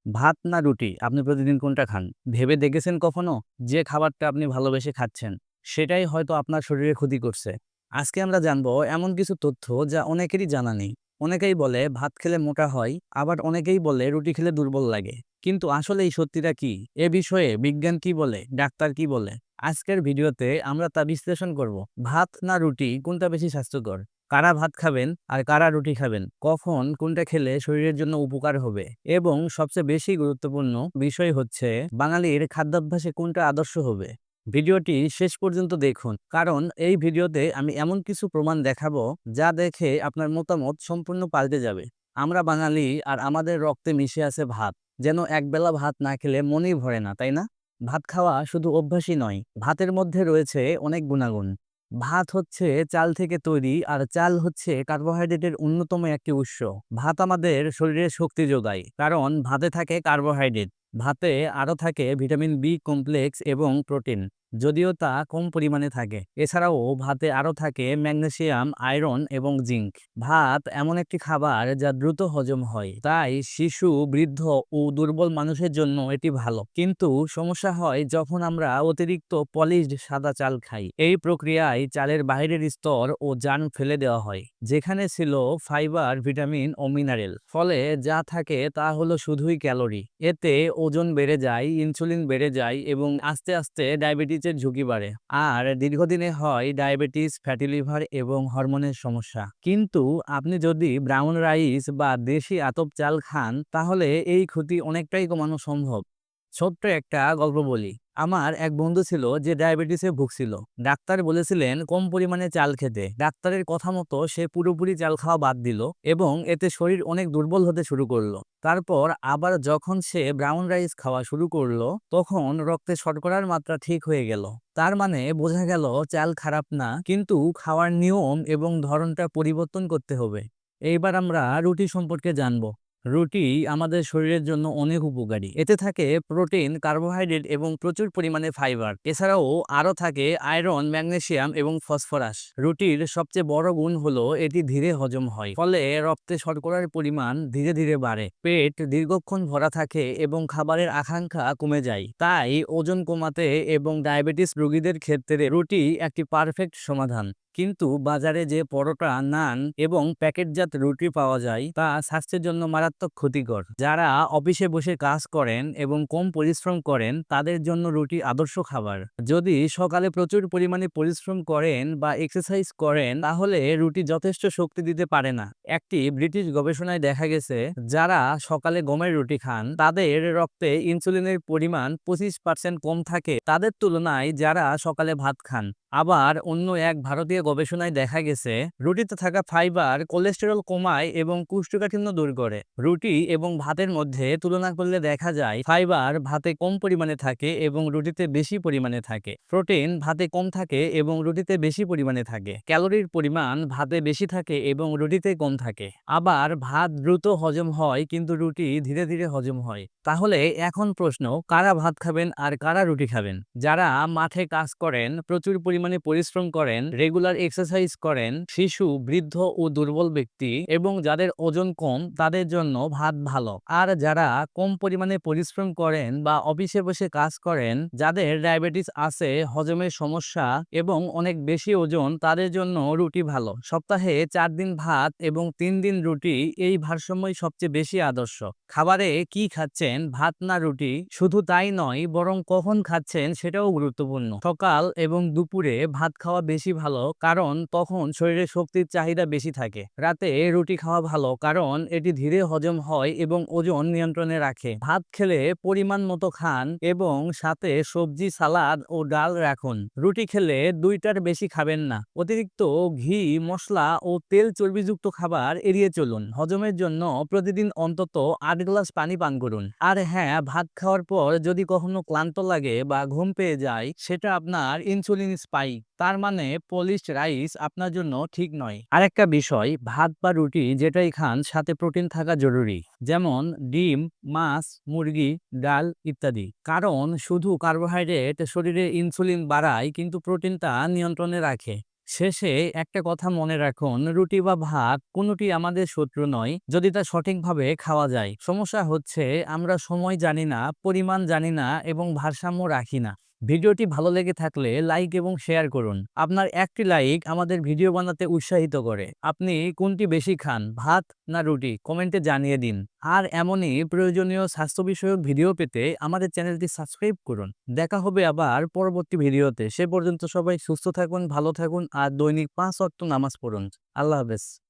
ভাত না রুটি আপনি প্রতিদিন কোনটা খান? ভেবে দেখেছেন কখনো? যে খাবারটা আপনি ভালোবেসে খাচ্ছেন, সেটাই হয়তো আপনার শরীরে ক্ষতি করছে। আজকে আমরা জানবো এমন কিছু তথ্য যা অনেকেরই জানা নেই। অনেকেই বলে ভাত খেলে মোটা হয়, আবার অনেকেই বলে রুটি খেলে দুর্বল লাগে। কিন্তু আসলে এই সত্যিটা কি? এ বিষয়ে বিজ্ঞান কি বলে? ডাক্তার কি বলে? আজকের ভিডিওতে আমরা তা বিশ্লেষণ করব। ভাত না রুটি কোনটা বেশি স্বাস্থ্যকর? কারা ভাত খাবেন আর কারা রুটি খাবেন, কখন কোনটা খেলে শরীরের জন্য উপকার হবে, এবং সবচেয়ে বেশি গুরুত্বপূর্ণ বিষয় হচ্ছে বাঙালির খাদ্যাভ্যাসে কোনটা আদর্শ হবে। ভিডিওটি শেষ পর্যন্ত দেখুন, কারণ এই ভিডিওতে আমি এমন কিছু প্রমাণ দেখাবো যা দেখে আপনার মতামত সম্পূর্ণ পাল্টে যাবে। আমরা বাঙালি, আর আমাদের রক্তে মিশে আছে ভাত। যেন একবেলা ভাত না খেলে মনেই ভরে না, তাই না? ভাত খাওয়া শুধু অভ্যাসই নয়, ভাতের মধ্যে রয়েছে অনেক গুণাগুণ। ভাত হচ্ছে চাল থেকে তৈরি, আর চাল হচ্ছে কার্বোহাইড্রেটের অন্যতম একটি উৎস। ভাত আমাদের শরীরে শক্তি যোগায়, কারণ ভাতে থাকে কার্বোহাইড্রেট। ভাতে আরও থাকে ভিটামিন বি কমপ্লেক্স এবং প্রোটিন, যদিও তা কম পরিমাণে থাকে। এছাড়াও ভাতে আরও থাকে ম্যাগনেসিয়াম, আয়রন এবং জিঙ্ক। ভাত এমন একটি খাবার যা দ্রুত হজম হয়, তাই শিশু, বৃদ্ধ ও দুর্বল মানুষের জন্য এটি ভালো। কিন্তু সমস্যা হয় যখন আমরা অতিরিক্ত পলিশড সাদা চাল খাই। এই প্রক্রিয়ায় চালের বাইরের স্তর ও জার্ম ফেলে দেওয়া হয়, যেখানে ছিল ফাইবার, ভিটামিন ও মিনারেল। ফলে যা থাকে তা হলো শুধুই ক্যালোরি। এতে ওজন বেড়ে যায়, ইনসুলিন বেড়ে যায় এবং আস্তে আস্তে ডায়াবেটিসের ঝুঁকি বাড়ে। আর দীর্ঘদিনে হয় ডায়াবেটিস, ফ্যাটি লিভার এবং হরমোনের সমস্যা। কিন্তু আপনি যদি ব্রাউন রাইস বা দেশি আতপ চাল খান, তাহলে এই ক্ষতি অনেকটাই কমানো সম্ভব। ছোট্ট একটা গল্প বলি। আমার এক বন্ধু ছিল যে ডায়াবেটিসে ভুগছিল। ডাক্তার বলেছিলেন কম পরিমাণে চাল খেতে। ডাক্তারের কথা মতো সে পুরোপুরি চাল খাওয়া বাদ দিল, এবং এতে শরীর অনেক দুর্বল হতে শুরু করলো। তারপর আবার যখন সে ব্রাউন রাইস খাওয়া শুরু করলো, তখন রক্তে শর্করার মাত্রা ঠিক হয়ে গেল। তার মানে বোঝা গেল চাল খারাপ না, কিন্তু খাওয়ার নিয়ম এবং ধরনটা পরিবর্তন করতে হবে। এইবার আমরা রুটি সম্পর্কে জানবো। রুটি আমাদের শরীরের জন্য অনেক উপকারী। এতে থাকে প্রোটিন, কার্বোহাইড্রেট এবং প্রচুর পরিমাণে ফাইবার। এছাড়াও আরও থাকে আয়রন, ম্যাগনেসিয়াম এবং ফসফরাস। রুটির সবচেয়ে বড় গুণ হলো এটি ধীরে হজম হয়, ফলে রক্তে শর্করার পরিমাণ ধীরে ধীরে বাড়ে। পেট দীর্ঘক্ষণ ভরা থাকে এবং খাবারের আকাঙ্ক্ষা কমে যায়। তাই ওজন কমাতে এবং ডায়াবেটিস রোগীদের ক্ষেত্রে রুটি একটি পারফেক্ট সমাধান। কিন্তু বাজারে যে পরোটা, নান এবং প্যাকেটজাত রুটি পাওয়া যায়, তা স্বাস্থ্যের জন্য মারাত্মক ক্ষতিকর। যারা অফিসে বসে কাজ করেন এবং কম পরিশ্রম করেন, তাদের জন্য রুটি আদর্শ খাবার। যদি সকালে প্রচুর পরিমাণে পরিশ্রম করেন বা এক্সারসাইজ করেন, তাহলে রুটি যথেষ্ট শক্তি দিতে পারে না। একটি ব্রিটিশ গবেষণায় দেখা গেছে, যারা সকালে গমের রুটি খান, তাদের রক্তে ইনসুলিনের পরিমাণ 25% কম থাকে তাদের তুলনায় যারা সকালে ভাত খান। আবার অন্য এক ভারতীয় গবেষণায় দেখা গেছে, রুটিতে থাকা ফাইবার কোলেস্টেরল কমায় এবং কোষ্ঠকাঠিন্য দূর করে। রুটি এবং ভাতের মধ্যে তুলনা করলে দেখা যায় ফাইবার ভাতে কম পরিমাণে থাকে এবং রুটিতে বেশি পরিমাণে থাকে। প্রোটিন ভাতে কম থাকে এবং রুটিতে বেশি পরিমাণে থাকে। ক্যালোরির পরিমাণ ভাতে বেশি থাকে এবং রুটিতে কম থাকে। আবার ভাত দ্রুত হজম হয়, কিন্তু রুটি ধীরে ধীরে হজম হয়। তাহলে এখন প্রশ্ন, কারা ভাত খাবেন আর কারা রুটি খাবেন? যারা মাঠে কাজ করেন, প্রচুর পরিমাণে পরিশ্রম করেন, রেগুলার এক্সারসাইজ করেন, শিশু, বৃদ্ধ ও দুর্বল ব্যক্তি এবং যাদের ওজন কম, তাদের জন্য ভাত ভালো। আর যারা কম পরিমাণে পরিশ্রম করেন বা অফিসে বসে কাজ করেন, যাদের ডায়াবেটিস আছে, হজমের সমস্যা এবং অনেক বেশি ওজন, তাদের জন্য রুটি ভালো। সপ্তাহে 4 দিন ভাত এবং 3 দিন রুটি, এই ভারসাম্যই সবচেয়ে বেশি আদর্শ। খাবারে কি খাচ্ছেন, ভাত না রুটি, শুধু তাই নয়, বরং কখন খাচ্ছেন সেটাও গুরুত্বপূর্ণ। সকাল এবং দুপুরে ভাত খাওয়া বেশি ভালো, কারণ তখন শরীরে শক্তির চাহিদা বেশি থাকে। রাতে রুটি খাওয়া ভালো, কারণ এটি ধীরে হজম হয় এবং ওজন নিয়ন্ত্রণে রাখে। ভাত খেলে পরিমাণ মতো খান এবং সাথে সবজি, সালাদ ও ডাল রাখুন। রুটি খেলে 2টার বেশি খাবেন না। অতিরিক্ত ঘি, মশলা ও তেল চর্বিযুক্ত খাবার এড়িয়ে চলুন। হজমের জন্য প্রতিদিন অন্তত 8 গ্লাস পানি পান করুন। আর হ্যাঁ, ভাত খাওয়ার পর যদি কখনো ক্লান্ত লাগে বা ঘুম পেয়ে যায়, সেটা আপনার ইনসুলিন স্পাইক। তার মানে পলিশড রাইস আপনার জন্য ঠিক নয়। আরেকটা বিষয়, ভাত বা রুটি যেটাই খান, সাথে প্রোটিন থাকা জরুরি। যেমন ডিম, মাছ, মুরগি, ডাল ইত্যাদি। কারণ শুধু কার্বোহাইড্রেট শরীরে ইনসুলিন বাড়ায়, কিন্তু প্রোটিনটা নিয়ন্ত্রণে রাখে। শেষে একটা কথা মনে রাখুন, রুটি বা ভাত কোনোটি আমাদের শত্রু নয় যদি তা সঠিকভাবে খাওয়া যায়। সমস্যা হচ্ছে আমরা সময় জানি না, পরিমাণ জানি না এবং ভারসাম্য রাখি না। ভিডিওটি ভালো লেগে থাকলে লাইক এবং শেয়ার করুন। আপনার একটি লাইক আমাদের ভিডিও বানাতে উৎসাহিত করে। আপনি কোনটি বেশি খান, ভাত না রুটি? কমেন্টে জানিয়ে দিন। আর এমনই প্রয়োজনীয় স্বাস্থ্য বিষয়ক ভিডিও পেতে আমাদের চ্যানেলটি সাবস্ক্রাইব করুন। দেখা হবে আবার পরবর্তী ভিডিওতে। সে পর্যন্ত সবাই সুস্থ থাকুন, ভালো থাকুন আর দৈনিক ৫ ওয়াক্ত নামাজ পড়ুন। আল্লাহ হাফেজ।